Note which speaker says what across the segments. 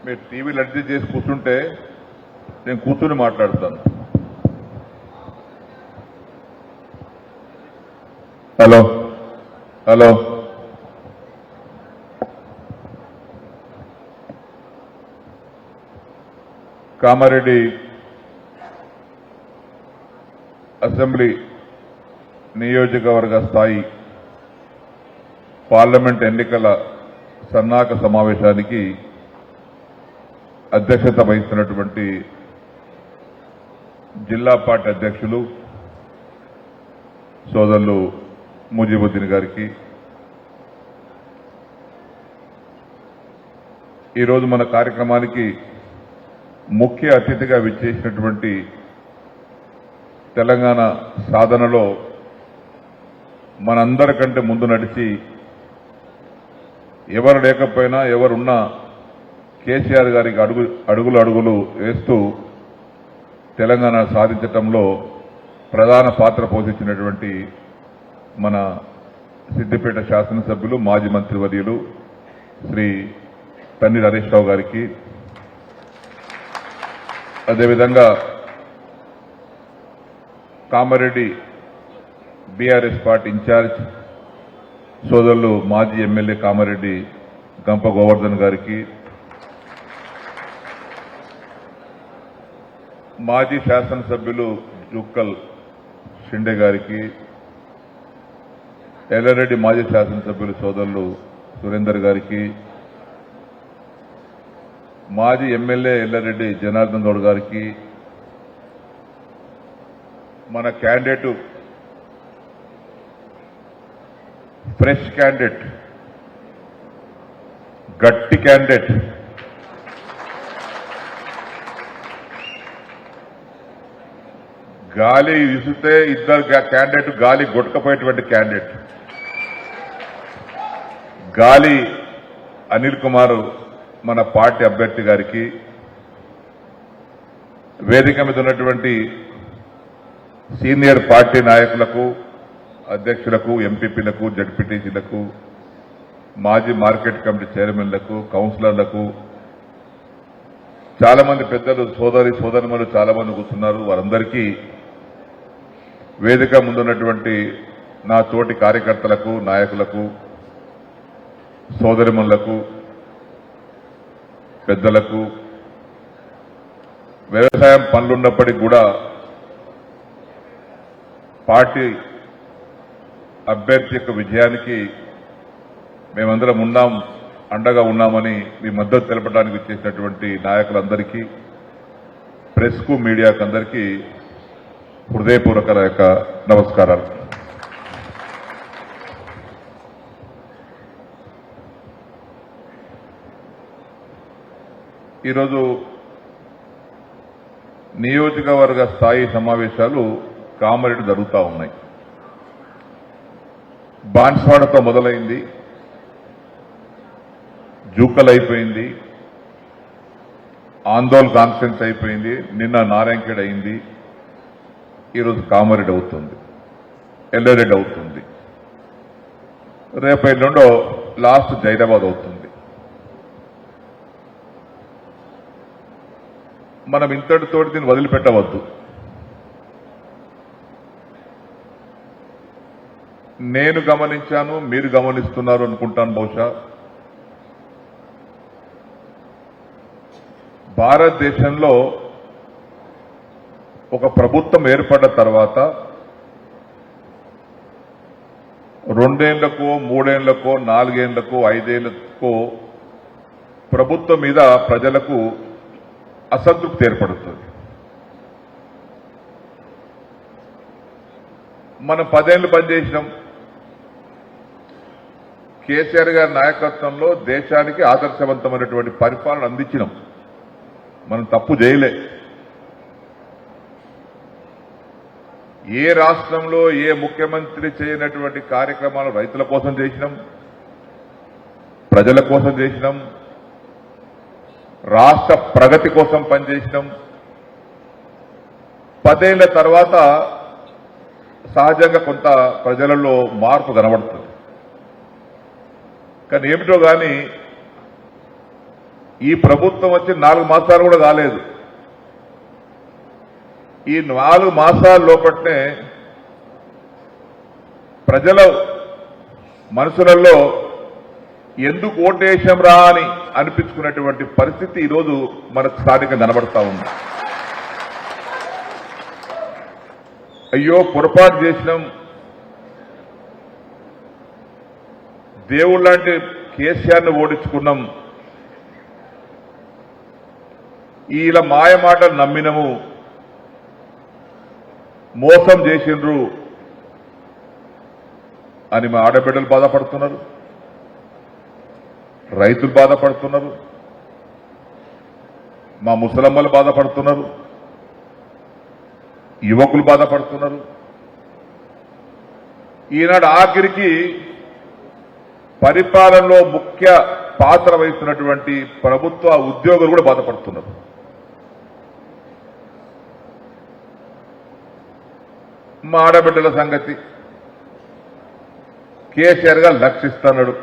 Speaker 1: మీరు టీవీలు అడ్జస్ట్ చేసి కూర్చుంటే నేను కూర్చుని మాట్లాడతాను. హలో హలో కామారెడ్డి అసెంబ్లీ నియోజకవర్గ స్థాయి పార్లమెంట్ ఎన్నికల సన్నాహక సమావేశానికి అధ్యక్షత వహిస్తున్నటువంటి జిల్లా పార్టీ అధ్యక్షులు సోదరులు ముజీబుద్దీన్ గారికి, ఈరోజు మన కార్యక్రమానికి ముఖ్య అతిథిగా విచ్చేసినటువంటి తెలంగాణ సాధనలో మనందరికంటే ముందు నడిచి ఎవరు లేకపోయినా ఎవరున్నా కేసీఆర్ గారికి అడుగులు వేస్తూ తెలంగాణ సాధించటంలో ప్రధాన పాత్ర పోషించినటువంటి మన సిద్దిపేట శాసనసభ్యులు మాజీ మంత్రివర్యులు శ్రీ తన్నీర్ హరీష్ రావు గారికి, అదేవిధంగా కామారెడ్డి బీఆర్ఎస్ పార్టీ ఇన్ఛార్జ్ సోదరులు మాజీ ఎమ్మెల్యే కామారెడ్డి గంప గోవర్ధన్ గారికి, మాజీ శాసనసభ్యులు జుక్కల్ షిండే గారికి, ఎల్లారెడ్డి మాజీ శాసనసభ్యులు సోదరులు సురేందర్ గారికి, మాజీ ఎమ్మెల్యే ఎల్లారెడ్డి జనార్దన్ గౌడ్ గారికి, మన క్యాండిడేట్ ఫ్రెష్ క్యాండిడేట్ గట్టి క్యాండిడేట్ గాలి విసితే ఇద్దరు క్యాండిడేట్ గాలి కొట్టుకపోయేటువంటి క్యాండిడేట్ గాలి అనిల్ కుమార్ మన పార్టీ అభ్యర్థి గారికి, వేదిక మీద ఉన్నటువంటి సీనియర్ పార్టీ నాయకులకు, అధ్యక్షులకు, ఎంపీపీలకు, జడ్పీటీసీలకు, మాజీ మార్కెట్ కమిటీ చైర్మన్లకు, కౌన్సిలర్లకు, చాలా మంది పెద్దలు, సోదరిమణులు చాలా మంది కూర్చున్నారు. వారందరికీ, వేదిక ముందున్నటువంటి నా తోటి కార్యకర్తలకు, నాయకులకు, సోదరిమణులకు, పెద్దలకు, వ్యవసాయం పనులున్నప్పటికీ కూడా పార్టీ అభ్యర్థి యొక్క విజయానికి మేమందరం అండగా ఉన్నామని మీ మద్దతు తెలపడానికి వచ్చేసినటువంటి నాయకులందరికీ, ప్రెస్కు, మీడియాకు అందరికీ హృదయపూర్వక యొక్క నమస్కారాలు. ఈరోజు నియోజకవర్గ స్థాయి సమావేశాలు కామారెడ్డి జరుగుతూ ఉన్నాయి. బాన్స్వాడతో మొదలైంది, జూకల్ అయిపోయింది, ఆందోళన్ కాన్ఫరెన్స్ అయిపోయింది, నిన్న నారాయణఖేడ్ అయింది, ఈరోజు కామారెడ్డి అవుతుంది, ఎల్లారెడ్డి అవుతుంది, రేపు ఎల్లుండో లాస్ట్ జైరాబాద్ అవుతుంది. మనం ఇంతటితోటి దీన్ని వదిలిపెట్టవద్దు. నేను గమనించాను, మీరు గమనిస్తున్నారు అనుకుంటాను. బహుశా భారతదేశంలో ఒక ప్రభుత్వం ఏర్పడ్డ తర్వాత 2 ఏళ్లకో 3 ఏళ్లకో 4 ఏళ్లకో 5 ఏళ్లకో ప్రభుత్వం మీద ప్రజలకు అసంతృప్తి ఏర్పడుతుంది. మనం 10 ఏళ్లు పనిచేసినాం. కేసీఆర్ గారి నాయకత్వంలో దేశానికి ఆదర్శవంతమైనటువంటి పరిపాలన అందించినాం. మనం తప్పు చేయలే. ఏ రాష్ట్రంలో ఏ ముఖ్యమంత్రి చేయనటువంటి కార్యక్రమాలు రైతుల కోసం చేసినాం, ప్రజల కోసం చేసినాం, రాష్ట్ర ప్రగతి కోసం పనిచేసినాం. 10 ఏళ్ల తర్వాత సహజంగా కొంత ప్రజలలో మార్పు కనబడుతుంది. కానీ ఏమిటో కానీ ఈ ప్రభుత్వం వచ్చి 4 మాసాలు కూడా కాలేదు. ఈ 4 మాసాల లోపట్నే ప్రజల మనసులలో ఎందుకు ఓటేశం రా అని అనిపించుకునేటువంటి పరిస్థితి ఈరోజు మనకు స్థానికంగా కనబడతా ఉంది. అయ్యో పొరపాటు చేసినాం, దేవుళ్ళంటి కేసీఆర్ను ఓడించుకున్నాం, ఈల మాయ మాటలు నమ్మినము, మోసం చేసిండ్రు అని మా ఆడబిడ్డలు బాధపడుతున్నారు, రైతులు బాధపడుతున్నారు, మా ముసలమ్మలు బాధపడుతున్నారు, యువకులు బాధపడుతున్నారు. ఈనాడు ఆఖరికి పరిపాలనలో ముఖ్య పాత్ర వహిస్తున్నటువంటి ప్రభుత్వ ఉద్యోగులు కూడా బాధపడుతున్నారు. మా ఆడబిడ్డల సంగతి కేసీఆర్ గా లక్షిస్తున్నాడు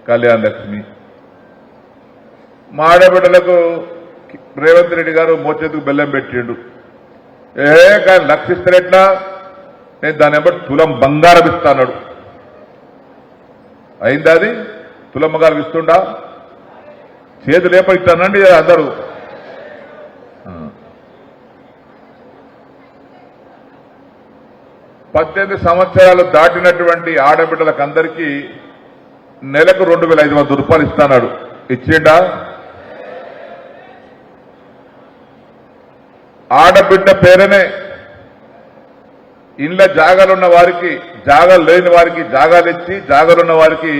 Speaker 1: కళ్యాణ లక్ష్మి. మా ఆడబిడ్డలకు రేవంత్ రెడ్డి గారు మోచేతుకు బెల్లం పెట్టిండు. కానీ లక్షిస్తారెట్లా, నేను దాన్ని బట్టి తులం బంగారం ఇస్తాడు. అయిందా అది? తులం బంగారం ఇస్తుండా? చేతులు ఏపడిస్తానండి అందరూ. 18 సంవత్సరాలు దాటినటువంటి ఆడబిడ్డలకు అందరికీ నెలకు 2,500 రూపాయలు ఇస్తాడు. ఇచ్చిండా? ఆడబిడ్డ పేరునే ఇండ్ల జాగాలున్న వారికి, జాగాలు లేని వారికి జాగాలు ఇచ్చి, జాగాలున్న వారికి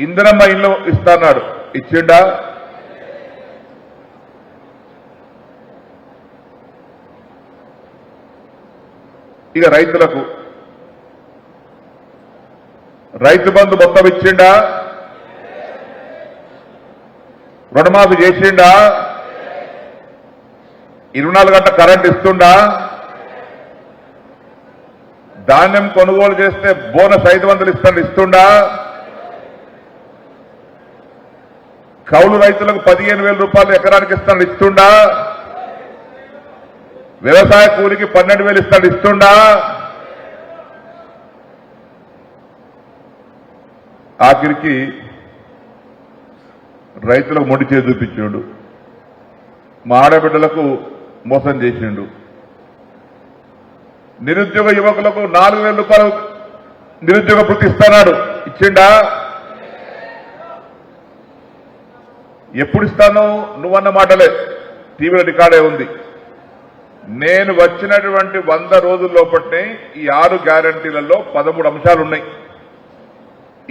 Speaker 1: ఇందిరమ్మ ఇల్లు ఇస్తాడు. ఇచ్చిండా? ఇక రైతులకు రైతు బంధు మొత్తం ఇచ్చిండా? రుణమాఫీ చేసిండా? 24 గంటల కరెంట్ ఇస్తుండా? ధాన్యం కొనుగోలు చేస్తే బోనస్ 500 ఇస్తుండా? కౌలు రైతులకు 15,000 రూపాయలు ఎకరానికి ఇస్తుండా? వ్యవసాయ కూలికి 12,000 ఇస్తుండా? ఆఖరికి రైతులకు మొండి చేసి చూపించిండు, మా ఆడబిడ్డలకు మోసం చేసిండు. నిరుద్యోగ యువకులకు 4,000 రూపాయలు నిరుద్యోగ వృత్తి ఇస్తున్నాడు. ఇచ్చిండా? ఎప్పుడు ఇస్తాను నువ్వన్న మాటలే టీవీలో రికార్డే ఉంది. నేను వచ్చినటువంటి 100 రోజుల లోపట్నే ఈ 6 గ్యారంటీలలో 13 అంశాలు ఉన్నాయి.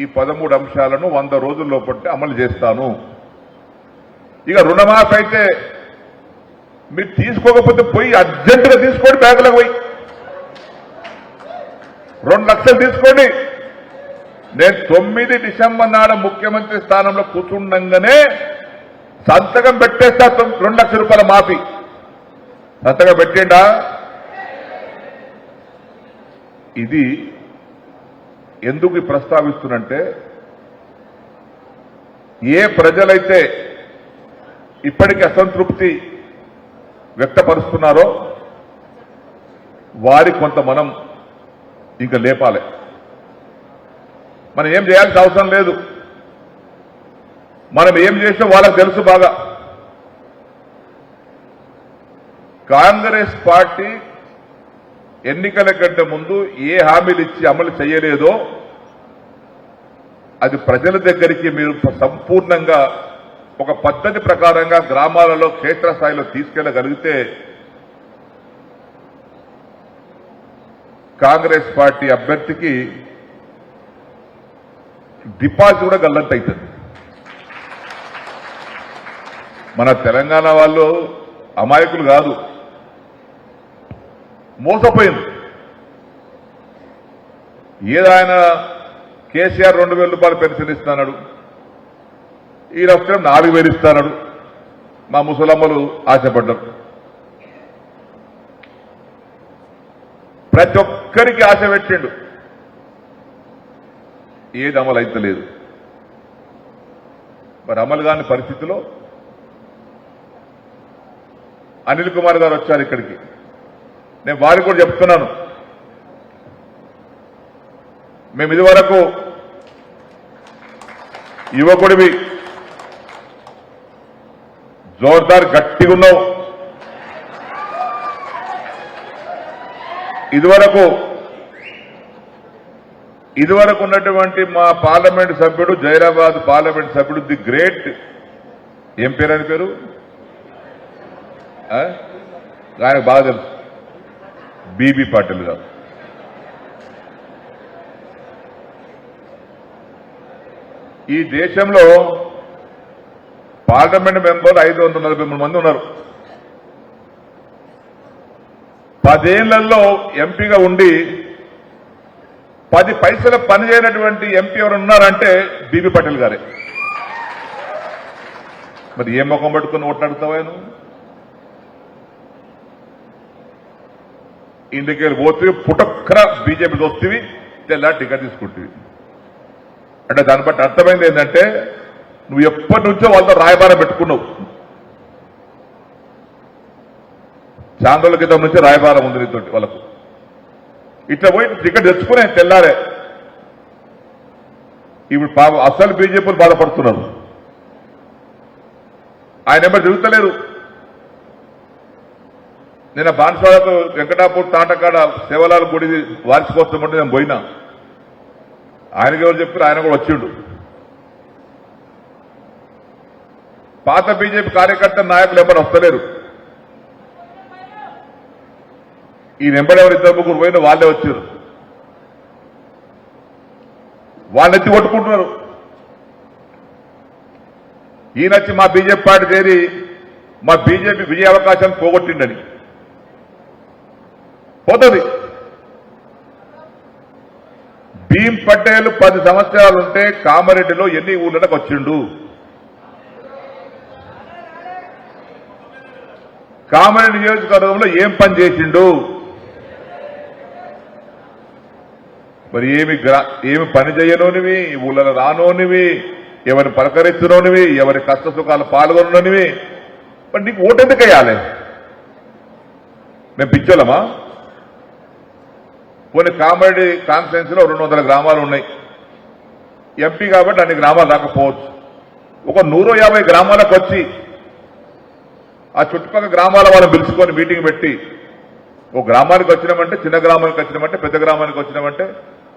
Speaker 1: ఈ 13 అంశాలను 100 రోజుల లోపట్నే అమలు చేస్తాను. ఇక రుణమాఫీ అయితే మీరు తీసుకోకపోతే పోయి అర్జెంటుగా తీసుకోండి, బ్యాంకులకు పోయి 2 లక్షలు తీసుకోండి. నేను 9 డిసెంబర్ నాడు ముఖ్యమంత్రి స్థానంలో కూర్చుండగానే సంతకం పెట్టేస్తా 2 లక్షల రూపాయల మాఫీ. సంతకం పెట్టిండా? ఇది ఎందుకు ప్రస్తావిస్తున్నంటే, ఏ ప్రజలైతే ఇప్పటికీ అసంతృప్తి వ్యక్తపరుస్తున్నారో వారి కొంత మనం ఇంకా లేపాలి. మనం ఏం చేయాల్సిన అవసరం లేదు. మనం ఏం చేసినా వాళ్ళకు తెలుసు బాగా. కాంగ్రెస్ పార్టీ ఎన్నికల కంటే ముందు ఏ హామీలు ఇచ్చి అమలు చేయలేదో అది ప్రజల దగ్గరికి మీరు సంపూర్ణంగా ఒక పద్ధతి ప్రకారంగా గ్రామాలలో క్షేత్రస్థాయిలో తీసుకెళ్లగలిగితే కాంగ్రెస్ పార్టీ అభ్యర్థికి డిపాజిట్ కూడా గల్లంత అవుతుంది. మన తెలంగాణ వాళ్ళు అమాయకులు కాదు, మోసపోయింది. ఏదాయన కేసీఆర్ 2,000 రూపాయలు పెన్షన్ ఇస్తున్నాడు, ఈ రాష్ట్రం 4,000 ఇస్తున్నాడు. మా ముసలమ్మలు ఆశపడ్డారు. ప్రతి ఒక్కరికి ఆశ పెట్టిండు, ఏది అమలు అయితలేదు. మరి అమలు కాని పరిస్థితిలో అనిల్ కుమార్ గారు వచ్చారు ఇక్కడికి. నేను వారికి కూడా చెప్తున్నాను, మేము ఇదివరకు యువకుడివి, జోర్దార్ గట్టిగా ఉన్నావు, ఇదివరకు ఉన్నటువంటి మా పార్లమెంట్ సభ్యుడు, జైరాబాద్ పార్లమెంట్ సభ్యుడు, ది గ్రేట్ ఏం పేరు అని పేరు ఆయనకు బాగా తెలుసు, బీబీ పాటిల్ గారు. ఈ దేశంలో పార్లమెంట్ మెంబర్లు 543 మంది ఉన్నారు. 10 ఏళ్లలో ఎంపీగా ఉండి 10 పైసల పని చేయనటువంటి ఎంపీ ఎవరు ఉన్నారంటే బీబీ పటేల్ గారే. మరి ఏ ముఖం పట్టుకుని ఓట్లాడుతావా నువ్వు? ఇందుకే పోతే పుటక్కర బీజేపీ దోస్తీవి, తెల్లా టికెట్ తీసుకుంటుంది. అంటే దాన్ని బట్టి అర్థమైంది ఏంటంటే నువ్వు ఎప్పటి నుంచో వాళ్ళతో రాయబారం పెట్టుకున్నావు. చాలా రోజుల క్రితం నుంచి రాయబారం ఉంది నీతో వాళ్ళకు. ఇట్లా పోయి టికెట్ తెచ్చుకునే తెల్లారే. ఇప్పుడు అసలు బీజేపీలు బాధపడుతున్నారు. ఆయన ఎవరు తిరుగుతలేరు. నిన్న బాన్స్వాడకు వెంకటాపూర్ తాటకాడ సేవలాల గుడి వార్షికోత్సవం అంటే నేను పోయినా. ఆయనకి ఎవరు చెప్పారు, ఆయన కూడా వచ్చిండు. పాత బీజేపీ కార్యకర్త నాయకులు ఎవరు వస్తలేరు. ఈ నెంబర్ ఎవరు 2-3 పోయినా వాళ్ళే వచ్చారు. వాళ్ళు ఎత్తి కొట్టుకుంటున్నారు. ఈయనొచ్చి మా బీజేపీ పార్టీ చేరి మా బీజేపీ విజయ అవకాశాన్ని పోగొట్టిండని. పోతుంది. భీమ్ పటేల్ 10 సంవత్సరాలుంటే కామారెడ్డిలో ఎన్ని ఊళ్ళకి వచ్చిండు? కామారెడ్డి నియోజకవర్గంలో ఏం పని చేసిండు? మరి ఏమి పని చేయనోనివి, ఊళ్ళలో రానోనివి, ఎవరిని పలకరించనోనివి, ఎవరి కష్ట సుఖాలు పాల్గొననివి, మరి నీకు ఓటెందుకు వేయాలి? మేము పిచ్చోళ్ళమా? కొన్ని కామారెడ్డి కాన్స్టిట్యున్సీలో 200 గ్రామాలు ఉన్నాయి. ఎంపీ కాబట్టి అన్ని గ్రామాలు రాకపోవచ్చు. ఒక 150 గ్రామాలకు వచ్చి ఆ చుట్టుపక్కల గ్రామాల వాళ్ళని పిలుచుకొని మీటింగ్ పెట్టి, ఒక గ్రామానికి వచ్చినామంటే, చిన్న గ్రామానికి వచ్చినామంటే, పెద్ద గ్రామానికి వచ్చినామంటే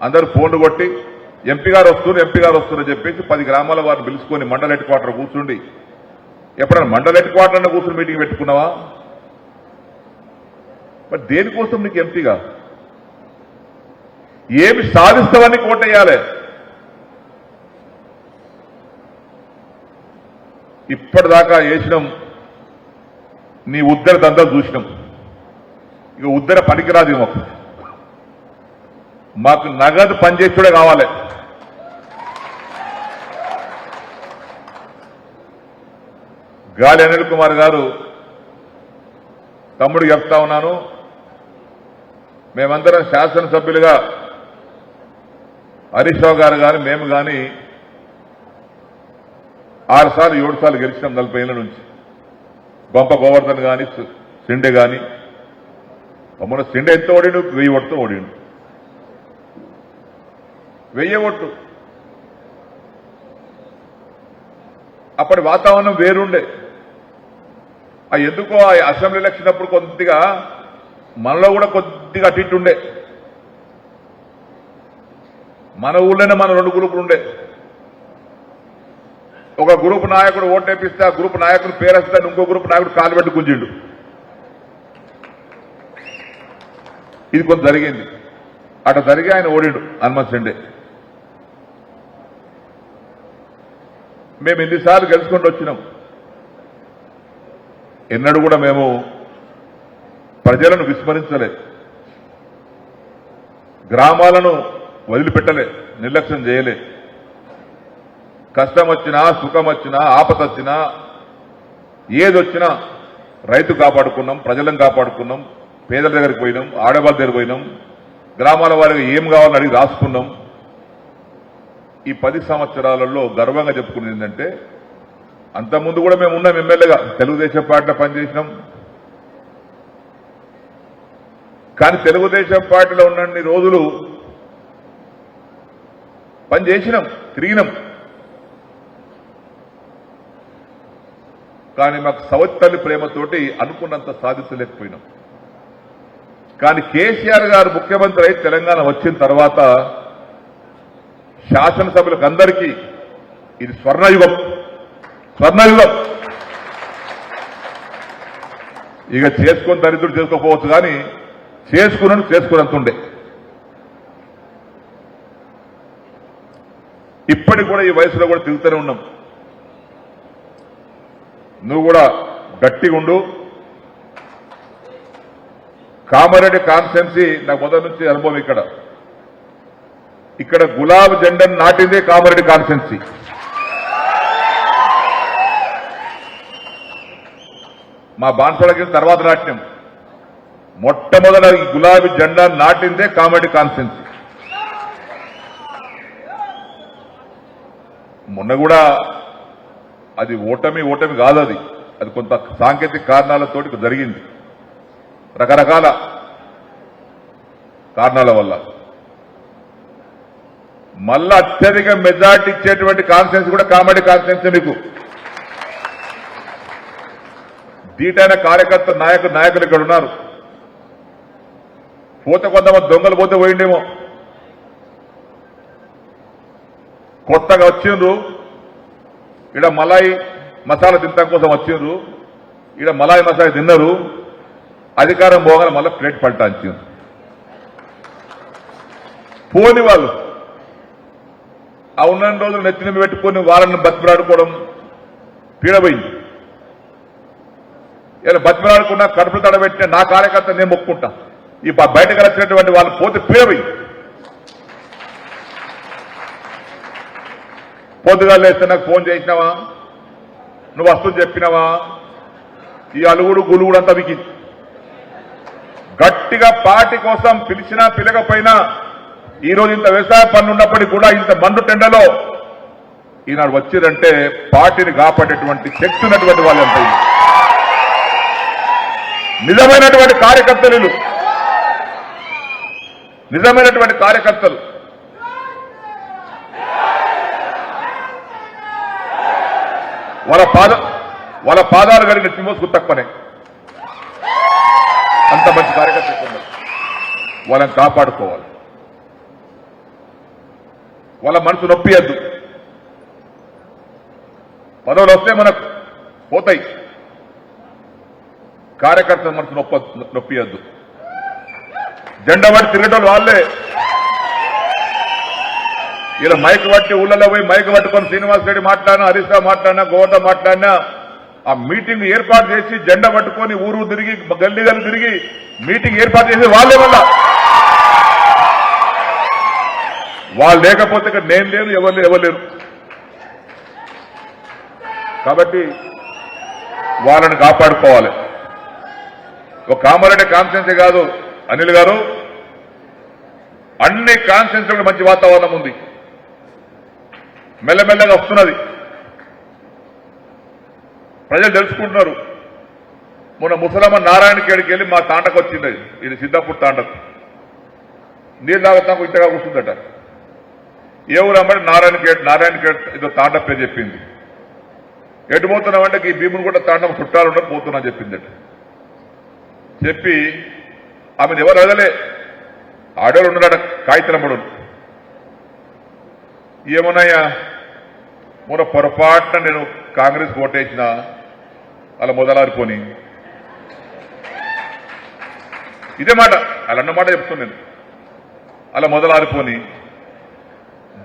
Speaker 1: అందరూ ఫోన్లు కొట్టి ఎంపీ గారు వస్తున్నారు చెప్పేసి 10 గ్రామాల వారిని పిలుచుకొని మండల హెడ్ క్వార్టర్ కూర్చుండి, ఎప్పుడైనా మండల హెడ్ క్వార్టర్లో కూర్చుని మీటింగ్ పెట్టుకున్నావా? మరి దేనికోసం నీకు ఎంపీగా? ఏమి సాధిస్తావని కోటేయాలి. ఇప్పటిదాకా వేసినాం, నీ ఉద్దర దందాలు చూసినాం. ఇక ఉద్దర పనికిరాదు. మాకు నగదు పనిచేసుడే కావాలి. గాలి అనిల్ కుమార్ గారు తమ్ముడు చెప్తా ఉన్నాను, మేమందరం శాసనసభ్యులుగా హరీష్ రావు గారు కానీ మేము కానీ 6 సార్లు 7 సార్లు గెలిచినాం 40 ఏళ్ల నుంచి. గొంప గోవర్ధన్ కానీ, సిండే కానీ. తమ్ముడు సిండే ఎంత ఓడిండు? 1000 ఓటుతో ఓడిండు. 1000 ఓట్లు. అప్పటి వాతావరణం వేరుండే. ఎందుకో ఆ అసెంబ్లీ ఎలక్షన్ అప్పుడు కొద్దిగా మనలో కూడా కొద్దిగా అటు ఉండే. మన ఊళ్ళోనే మన 2 గ్రూపులు ఉండే. ఒక గ్రూప్ నాయకుడు ఓటేపిస్తే ఆ గ్రూప్ నాయకుడు పేరేస్తే ఇంకో గ్రూప్ నాయకుడు కాలు పెట్టి గుంజిండు. ఇది కొంత జరిగింది. అటు జరిగి ఆయన ఓడిండు హనుమంత్ షిండే. మేము ఎన్నిసార్లు గెలుచుకుంటూ వచ్చినాం. ఎన్నడూ కూడా మేము ప్రజలను విస్మరించలే, గ్రామాలను వదిలిపెట్టలే, నిర్లక్ష్యం చేయలే. కష్టం వచ్చినా, సుఖం వచ్చినా, ఆపద వచ్చినా, ఏదొచ్చినా రైతు కాపాడుకున్నాం, ప్రజలను కాపాడుకున్నాం, పేదల దగ్గరికి పోయినాం, ఆడవాళ్ళ దగ్గర పోయినాం, గ్రామాల వారికి ఏం కావాలని అడిగి రాసుకున్నాం. ఈ 10 సంవత్సరాలలో గర్వంగా చెప్పుకునేది ఏంటంటే అంతకుముందు కూడా మేము ఉన్నాం ఎమ్మెల్యేగా, తెలుగుదేశం పార్టీలో పనిచేసినాం. కానీ తెలుగుదేశం పార్టీలో ఉన్నన్ని రోజులు పనిచేసినాం, తిరిగినాం. కానీ మాకు సవత్తల్లి ప్రేమతోటి అనుకున్నంత సాధించలేకపోయినాం. కానీ కేసీఆర్ గారు ముఖ్యమంత్రి అయి తెలంగాణ వచ్చిన తర్వాత శాసనసభ్యులకు అందరికీ ఇది స్వర్ణయుగం. ఇక చేసుకొని దరిద్రుడు చేసుకోకపోవచ్చు, కానీ చేసుకున్నంత ఉండే. ఇప్పటికి కూడా ఈ వయసులో కూడా తిరుగుతూనే ఉన్నాం. నువ్వు కూడా గట్టిగా ఉండు. కామారెడ్డి కాన్స్టిట్యున్సీ నాకు మొదటి నుంచి అనుభవం. ఇక్కడ గులాబీ జెండాను నాటిందే కామారెడ్డి కాన్స్టిట్యున్సీ. మా బాన్సలకి తర్వాత నాట్యం మొట్టమొదట ఈ గులాబీ జెండా నాటిందే కామారెడ్డి కాన్స్టిట్యున్సీ. మొన్న కూడా అది ఓటమి కాదు, అది కొంత సాంకేతిక కారణాలతోటి జరిగింది, రకరకాల కారణాల వల్ల. మళ్ళా అత్యధిక మెజార్టీ ఇచ్చేటువంటి కాన్స్టిట్యున్సీ కూడా కామారెడ్డి కాన్స్టిట్యున్సీ. మీకు దీటైన కార్యకర్త నాయకులు ఇక్కడ ఉన్నారు. పోతే కొంతమంది దొంగలు పోతే పోయిండేమో. కొత్తగా వచ్చిండ్రు, ఇక్కడ మలాయి మసాలా తినడం కోసం వచ్చిండ్రు, ఇక్కడ మలాయి మసాలా తిన్నారు, అధికారం పోగానే మళ్ళీ ప్లేట్ పల్టాంచారు. పోని వాళ్ళు ఆ ఉన్న రోజులు నెత్తిన పెట్టుకొని వాళ్ళని బతిమలాడుకోవడం పీడబోయింది. ఇలా బతిమలాడుకున్నా కడుపులు తడబెట్టిన నా కార్యకర్త నేను మొక్కుంటా. ఈ బయటకు వచ్చినటువంటి వాళ్ళు పోతే పీడబోయింది. పొద్దుగా లేస్తే నాకు ఫోన్ చేసినావా, నువ్వు వస్తువు చెప్పినావా, ఈ అలుగుడు గులుగుడు అంతా వికి గట్టిగా పార్టీ కోసం పిలిచినా పిలకపోయినా ఈరోజు ఇంత వ్యవసాయ పనులు ఉన్నప్పటికీ కూడా ఇంత మండు టెండలో ఈనాడు వచ్చిరంటే పార్టీని కాపాడేటువంటి శక్తి ఉన్నటువంటి వాళ్ళంతా నిజమైనటువంటి కార్యకర్తలు, నిజమైనటువంటి కార్యకర్తలు. వాళ్ళ పాదాలు కలిగిన చిమోసుకు తక్కువనే అంత మంచి కార్యకర్తలు. వాళ్ళని కాపాడుకోవాలి, వాళ్ళ మనసు నొప్పియద్దు. పదవులు వస్తే మనకు పోతాయి, కార్యకర్తల మనసు నొప్పియద్దు. జెండా పట్టి తిరగటోళ్ళు వాళ్ళే. ఇలా మైక్ పట్టి ఊళ్ళలో పోయి మైక్ పట్టుకొని శ్రీనివాస్ రెడ్డి మాట్లాడినా, హరీష్ రావు మాట్లాడినా, గోవర్ధ మాట్లాడినా ఆ మీటింగ్ ఏర్పాటు చేసి జెండా పట్టుకొని ఊరు తిరిగి గల్లీ తిరిగి మీటింగ్ ఏర్పాటు చేసి వాళ్ళే. వల్ల వాళ్ళు లేకపోతే ఇక్కడ నేను లేను, ఎవరు లేరు. కాబట్టి వాళ్ళని కాపాడుకోవాలి. ఒక కామారెడ్డి కాన్స్టిట్యున్సీ కాదు అనిల్ గారు, అన్ని కాన్స్టిట్యున్సీలకు మంచి వాతావరణం ఉంది, మెల్లమెల్లగా వస్తున్నది, ప్రజలు తెలుసుకుంటున్నారు. మొన్న ముసలమ్మ నారాయణ కేడికి వెళ్ళి మా తాండకు వచ్చింది, ఇది సిద్ధాపూర్ తాండకు. నీళ్ళు తాగుతాకు ఇంతగా కూర్చుందట. ఏ ఊరు అమ్మడి నారాయణ కేడ్ ఏదో తాండ పేరు చెప్పింది. ఎటు పోతున్నామంటే ఈ భీముని కూడా తాండం చుట్టాలు ఉండదు పోతున్నా చెప్పిందట. చెప్పి ఆమెను ఎవరు అడగలే, ఆడోళ్ళు ఉన్నాడ కాగితనమ్మడు. ఏమన్నాయా మొన్న పొరపాటున నేను కాంగ్రెస్ ఓటేసిన అలా మొదలారిపోని, ఇదే మాట అలా అన్నమాట చెప్తున్నాను. అలా మొదలారిపోని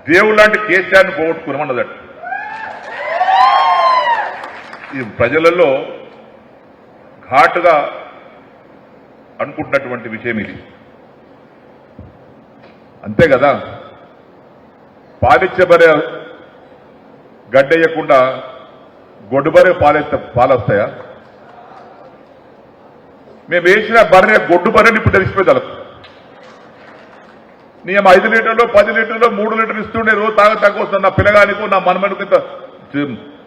Speaker 1: దేవుడు లాంటి కేసీఆర్ని పోగొట్టుకున్నామన్నదట. ఈ ప్రజలలో ఘాటుగా అనుకుంటున్నటువంటి విషయం ఇది. అంతే కదా, పాలిచ్చబరే గడ్డయ్యకుండా గొడ్డుబరే పాలొస్తాయా? మేము వేసిన బర్రె గొడ్డు బర్రెని ఇప్పుడు తెలిసిపోయి నీ 5 లీటర్లు 10 లీటర్లు 3 లీటర్లు ఇస్తుండే రోజు తగ్గొస్తుంది. నా పిల్లగానికో నా మనమనుకు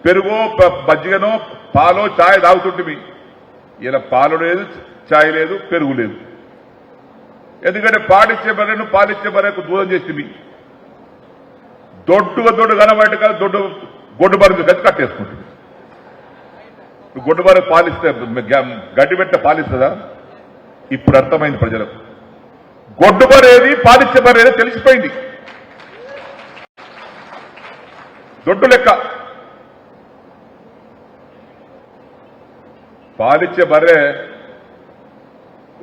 Speaker 1: పెరుగో మజ్జిగనో పాలో ఛాయ్ తాగుతుంటివి. ఇలా పాలు లేదు, ఛాయ్ లేదు, పెరుగు లేదు. ఎందుకంటే పాలిచ్చే బర్రెను పాలిచ్చే బర్రెకు దూరం చేసింది. దొడ్డు కనబడి కదా గొడ్డు బర్రె గది కట్టేసుకుంటుంది. గొడ్డు బర్రె పాలిస్తే గడ్డి పెట్ట పాలిస్తుందా? ఇప్పుడు అర్థమైంది ప్రజలకు. గొడ్డు బర్రేది పాలిచ్చే బర్రేది తెలిసిపోయింది. దొడ్డు లెక్క పాలిచ్చే బర్రె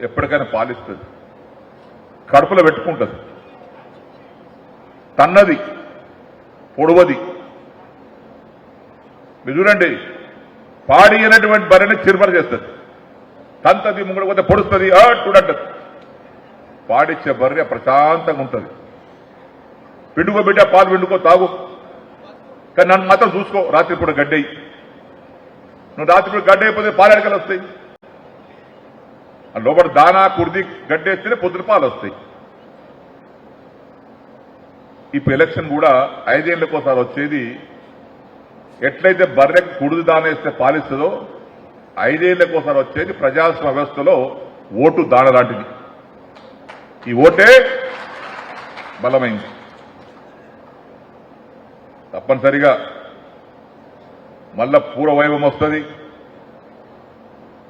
Speaker 1: ఎప్పటికైనా పాలిస్తుంది, కడుపులో పెట్టుకుంటుంది, తన్నది, పొడవది. మీరు చూడండి, పాడి అనేటువంటి బర్రెని చిరుమల చేస్తుంది, తంతది, ముంగడు పోతే పొడుస్తుంది, చూడంటది. పాడిచ్చే బర్రె ప్రశాంతంగా ఉంటుంది. పిండుకో బిడ్డ, పాలు పిండుకో, తాగు, కానీ నన్ను మాత్రం చూసుకో. రాత్రిపూట గడ్డయి, నువ్వు రాత్రిపూట గడ్డ అయిపోతే పాలు ఎడకలు వస్తాయి. లోపల దానా కుర్ది గడ్డేస్తేనే పొద్దున పాలు వస్తాయి. ఇప్పుడు ఎలక్షన్ కూడా 5 ఏళ్లకోసారి వచ్చేది. ఎట్లయితే బర్రెకు కుడిది దానేస్తే పాలిస్తుందో 5 ఏళ్లకోసారి వచ్చేది ప్రజాస్వామ్య వ్యవస్థలో ఓటు దాన లాంటిది. ఈ ఓటే బలమైంది. తప్పనిసరిగా మళ్ళా పూర్వ వైభవం వస్తుంది.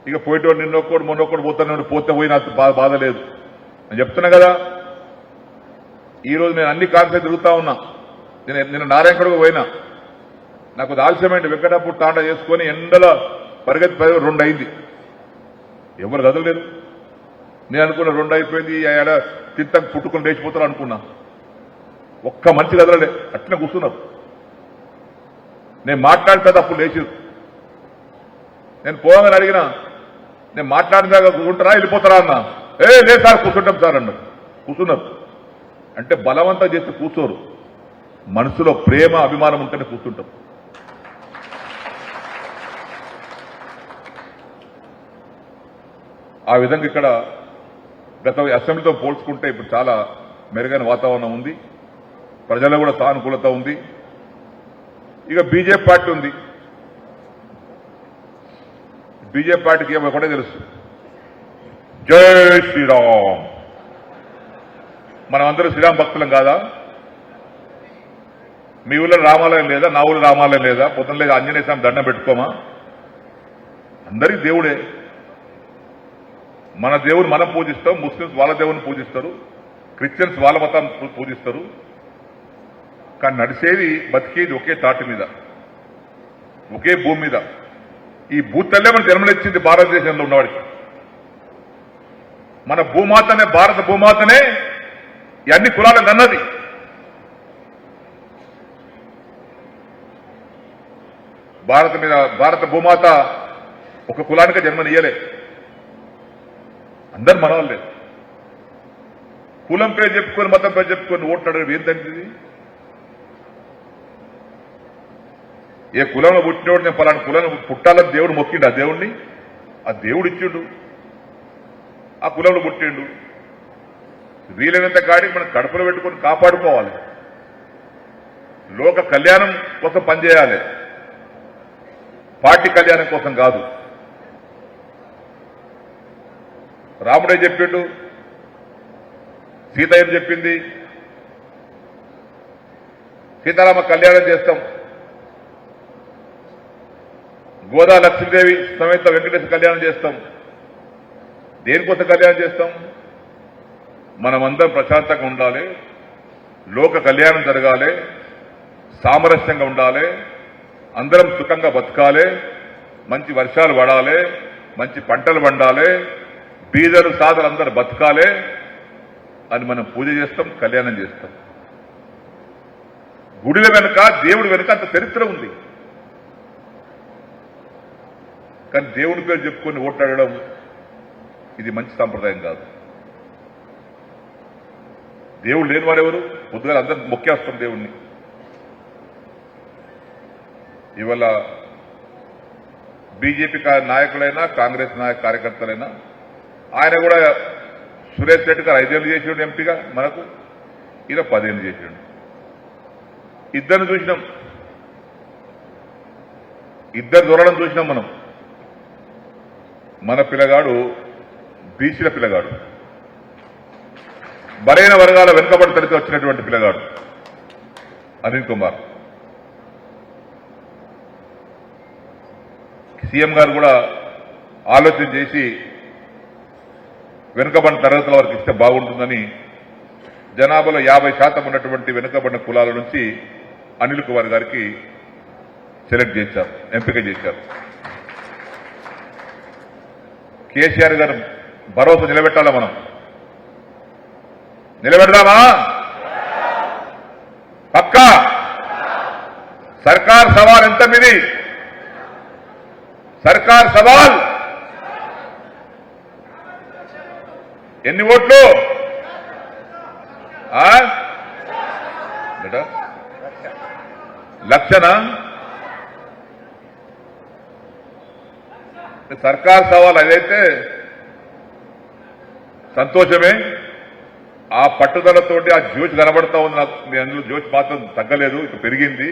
Speaker 1: ఇక పోయేటోడు నిన్నొక్కడు మొన్నొక్కడు పోతాను, పోతే పోయి నాకు బాధ లేదు. నేను చెప్తున్నా కదా, ఈరోజు నేను అన్ని కాన్సెప్ట్ తిరుగుతా ఉన్నా. నిన్న నారాయణగఢకు పోయినా, నాకు ఆలస్యమైంది. వెంకటాపూర్ తాండా చేసుకుని ఎండల పరిగెత్తి 2 అయింది. ఎవరు కదలలేదు. నేను అనుకున్నా 2 అయిపోయింది, తింతకు పుట్టుకుని లేచిపోతారు అనుకున్నా. ఒక్క మనిషి కదలలే, అట్లనే కూర్చున్నారు. నేను మాట్లాడితే అప్పుడు లేచారు. నేను పోగానే అడిగినా, నేను మాట్లాడినాక కూర్చుంటారా వెళ్ళిపోతారా అన్నా. లేదు సార్ కూర్చుంటాం సార్ అన్నారు. కూర్చున్నారు. అంటే బలవంతం చేసి కూర్చోరు, మనసులో ప్రేమ అభిమానం ఉంటేనే కూర్చుంటాం. ఆ విధంగా ఇక్కడ గత అసెంబ్లీతో పోల్చుకుంటే ఇప్పుడు చాలా మెరుగైన వాతావరణం ఉంది. ప్రజల్లో కూడా సానుకూలత ఉంది. ఇక బీజేపీ పార్టీ ఉంది. బీజేపీ పార్టీకి ఏమో ఒకటే తెలుసు, జై శ్రీరామ్. మనం అందరూ శ్రీరామ్ భక్తులం కాదా? మీ ఊళ్ళో రామాలయం లేదా? నా ఊళ్ళో రామాలయం లేదా? పొద్దున లేదా ఆంజనేయ స్వామి దండం పెట్టుకోమా? అందరికీ దేవుడే. మన దేవుని మనం పూజిస్తాం, ముస్లిమ్స్ వాళ్ళ దేవుని పూజిస్తారు, క్రిస్టియన్స్ వాళ్ళ మతాన్ని పూజిస్తారు. కానీ నడిచేది బతికేది ఒకే తాటి మీద, ఒకే భూమి మీద. ఈ భూతల్లే మన జన్మనిచ్చింది భారతదేశంలో ఉన్నవాడికి. మన భూమాతనే, భారత భూమాతనే ఈ అన్ని కులాలకు అన్నది. భారత భూమాత ఒక కులానికి జన్మనియ్యలే. అందరు మనవాళ్ళే. కులం పేరు చెప్పుకొని, మతం పేరు చెప్పుకొని ఓట్లాడడం ఏంటంటే, ఏ కులంలో పుట్టినోడు నేను పలానా కులంలో పుట్టాలని దేవుడు మొక్కిండు. ఆ దేవుణ్ణి ఆ దేవుడు ఇచ్చిండు, ఆ కులంలో పుట్టిండు. వీలైనంత కాడికి మనం కడుపులో పెట్టుకొని కాపాడుకోవాలి. లోక కళ్యాణం కోసం పనిచేయాలి, పార్టీ కళ్యాణం కోసం కాదు. రాముడే చెప్పిండు, సీత ఏం చెప్పింది, సీతారామ కళ్యాణం చేస్తాం, గోదా లక్ష్మీదేవి సమేత వెంకటేశ్వర కళ్యాణం చేస్తాం. దేనికోసం కళ్యాణం చేస్తాం? మనమందరం ప్రశాంతంగా ఉండాలి, లోక కళ్యాణం జరగాలి, సామరస్యంగా ఉండాలి, అందరం సుఖంగా బతకాలి, మంచి వర్షాలు పడాలి, మంచి పంటలు పండాలి, బీదలు సాధలు అందరూ బతకాలి అని మనం పూజ చేస్తాం, కళ్యాణం చేస్తాం. గుడిల వెనుక, దేవుడి వెనుక అంత చరిత్ర ఉంది. కానీ దేవుని పేరు చెప్పుకొని ఓట్లాడడం ఇది మంచి సాంప్రదాయం కాదు. దేవుడు లేని వారెవరు? పొద్దుగా అందరూ మొక్కేస్తాం దేవుణ్ణి. ఇవాళ బీజేపీ నాయకులైనా, కాంగ్రెస్ కార్యకర్తలైనా, ఆయన కూడా సురేష్ రెడ్డి గారు 5 ఏళ్ళు చేసిండు ఎంపీగా, మనకు ఇలా 10 ఏళ్ళు చేసిండు. ఇద్దరిని చూసినాం. ఇద్దరు దూరడం చూసినాం మనం. మన పిల్లగాడు బీసీల పిల్లగాడు, బలైన వర్గాల వెనుకబడి తడితే వచ్చినటువంటి పిల్లగాడు అనిల్ కుమార్. సీఎం గారు కూడా ఆలోచన చేసి వెనుకబడిన తరగతుల వారికి ఇస్తే బాగుంటుందని జనాభాలో 50% ఉన్నటువంటి వెనుకబడిన కులాల నుంచి అనిల్ కుమార్ గారికి సెలెక్ట్ చేశారు, ఎంపిక చేశారు. కేసీఆర్ గారు భరోసా నిలబెట్టాలా, మనం నిలబెడదామా? పక్కా. సర్కార్ సవాల్ ఎంత మీది? సర్కార్ సవాల్ ఎన్ని ఓట్లు? లక్షనా? సర్కార్ సవాల్ అదైతే సంతోషమే. ఆ పట్టుదలతోటి ఆ జోష్ కనబడతా ఉంది నాకు. మీ అందులో జోష్ మాత్రం తగ్గలేదు, ఇటు పెరిగింది.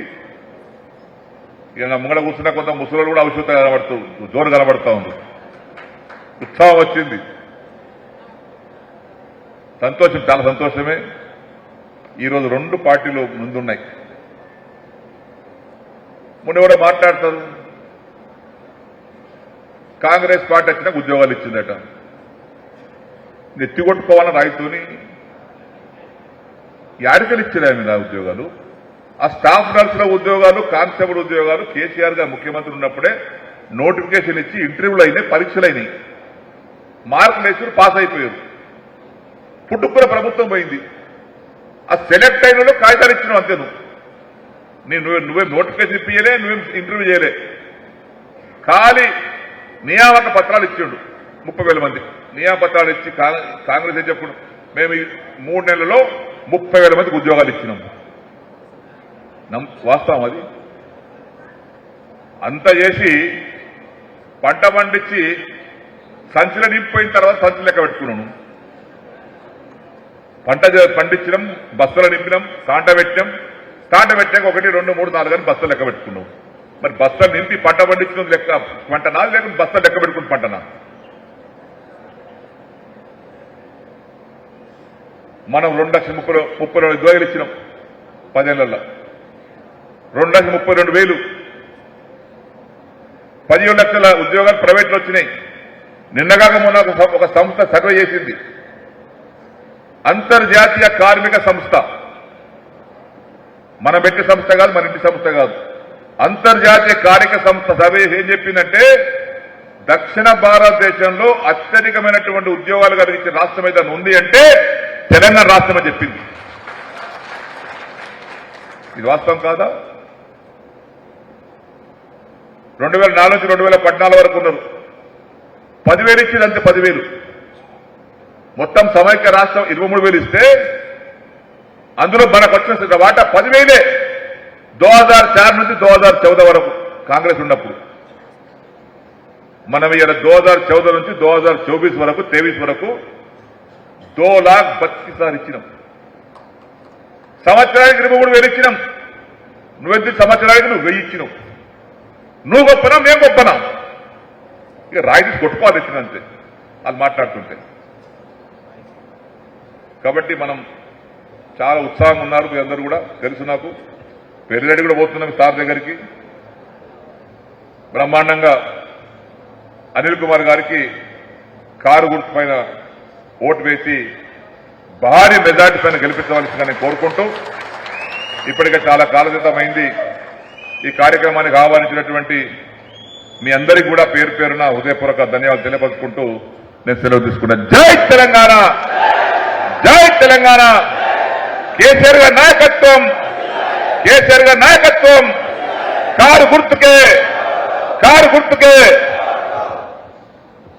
Speaker 1: ఇక నా ముంగడ కూర్చున్న కొంత ముసలు కూడా అవసరం జోరు కనబడతా ఉంది, ఉత్సాహం వచ్చింది. సంతోషం, చాలా సంతోషమే. ఈరోజు 2 పార్టీలు ముందున్నాయి. మొన్న కూడా మాట్లాడతారు, కాంగ్రెస్ పార్టీ వచ్చినాక ఉద్యోగాలు ఇచ్చిందట. నెత్తికొట్టుకోవాలని రైతుని యాడికలు ఇచ్చారు మీద ఉద్యోగాలు. ఆ స్టాఫ్ నర్సుల ఉద్యోగాలు, కానిస్టేబుల్ ఉద్యోగాలు కేసీఆర్ గారు ముఖ్యమంత్రి ఉన్నప్పుడే నోటిఫికేషన్ ఇచ్చి ఇంటర్వ్యూలు అయినాయి, పరీక్షలు అయినాయి, మార్కులు వేసి పాస్ అయిపోయారు. పుట్టుకున్న ప్రభుత్వం పోయింది. ఆ సెలెక్ట్ అయిన కాగితాలు ఇచ్చినావు అంతే. నువ్వేం నోటిఫికేషన్ ఇప్పించలే, నువ్వేం ఇంటర్వ్యూ చేయలే, ఖాళీ నియామక పత్రాలు ఇచ్చిండు. 30,000 మంది నియామపత్రాలు ఇచ్చి కాంగ్రెస్ ఏం చెప్పుడు, మేము ఈ 3 నెలల్లో 30,000 మందికి ఉద్యోగాలు ఇచ్చినాం. వాస్తవం అది. అంత చేసి పంట పండించి సంచులు నింపిపోయిన తర్వాత సంచులు లెక్క పెట్టుకున్నాను. పంట పండించినాం, బస్తలు నింపినాం, కాంట పెట్టినాం. కాంట పెట్టాక 1, 2, 3, 4 అని బస్తలు లెక్క పెట్టుకున్నాం. మరి బస్తలు నింపి పంట పండించిన లెక్క పంటనా, లేకపోతే బస్తలు లెక్క పెట్టుకుని పంటనా? మనం 2,32,000 ఉద్యోగాలు ఇచ్చినాం 10 ఏళ్లలో. 2,32,000. 17 లక్షల ఉద్యోగాలు ప్రైవేట్లో వచ్చినాయి. నిన్నగాక మొన్న ఒక సంస్థ సర్వే చేసింది, అంతర్జాతీయ కార్మిక సంస్థ, మన పెట్టి సంస్థ కాదు, మన ఇంటి సంస్థ కాదు, అంతర్జాతీయ కార్మిక సంస్థ సర్వే ఏం చెప్పిందంటే, దక్షిణ భారతదేశంలో అత్యధికమైనటువంటి ఉద్యోగాలు కలిగించే రాష్ట్రం ఏదైనా ఉంది అంటే తెలంగాణ రాష్ట్రం అని చెప్పింది. ఇది వాస్తవం కాదా? 2004 నుంచి 2014 వరకు ఉన్నారు. 10,000 ఇచ్చింది అంతే. 10,000 మొత్తం సమైక్య రాష్ట్రం 23,000 ఇస్తే అందులో మనకు వచ్చిన వాటా 10,000. 2004 నుంచి 2014 వరకు కాంగ్రెస్ ఉన్నప్పుడు. మనం ఇలా 2014 నుంచి 2024 వరకు 23 వరకు 2,32,000 ఇచ్చినాం. సంవత్సరానికి 23,000 ఇచ్చినాం. నువ్వెంత సంవత్సరానికి నువ్వు 1000 ఇచ్చినావు. నువ్వు గొప్పనా, మేము గొప్పనా? ఇక రాయితీ కొట్టుకోవాలి ఇచ్చినంతే అది మాట్లాడుతుంటే. కాబట్టి మనం చాలా ఉత్సాహంగా ఉన్నారు మీ అందరూ కూడా తెలుసు. నాకు పెళ్లిరెడ్డి కూడా పోతున్నాం సార్ దగ్గరికి. బ్రహ్మాండంగా అనిల్ కుమార్ గారికి కారు గుర్తు పైన ఓటు వేసి భారీ మెజార్టీ పైన గెలిపించవలసిందిగా నేను కోరుకుంటూ, ఇప్పటికే చాలా కాలగతమైంది. ఈ కార్యక్రమానికి ఆహ్వానించినటువంటి మీ అందరికీ కూడా పేరు పేరున హృదయపూర్వక ధన్యవాదాలు తెలియపరుచుకుంటూ నేను సెలవు తీసుకున్నాను. జై తెలంగాణ, జై తెలంగాణ. కేసీఆర్ గారి నాయకత్వం, కేసీఆర్ గారి నాయకత్వం. కారు గుర్తుకే, కారు గుర్తుకే.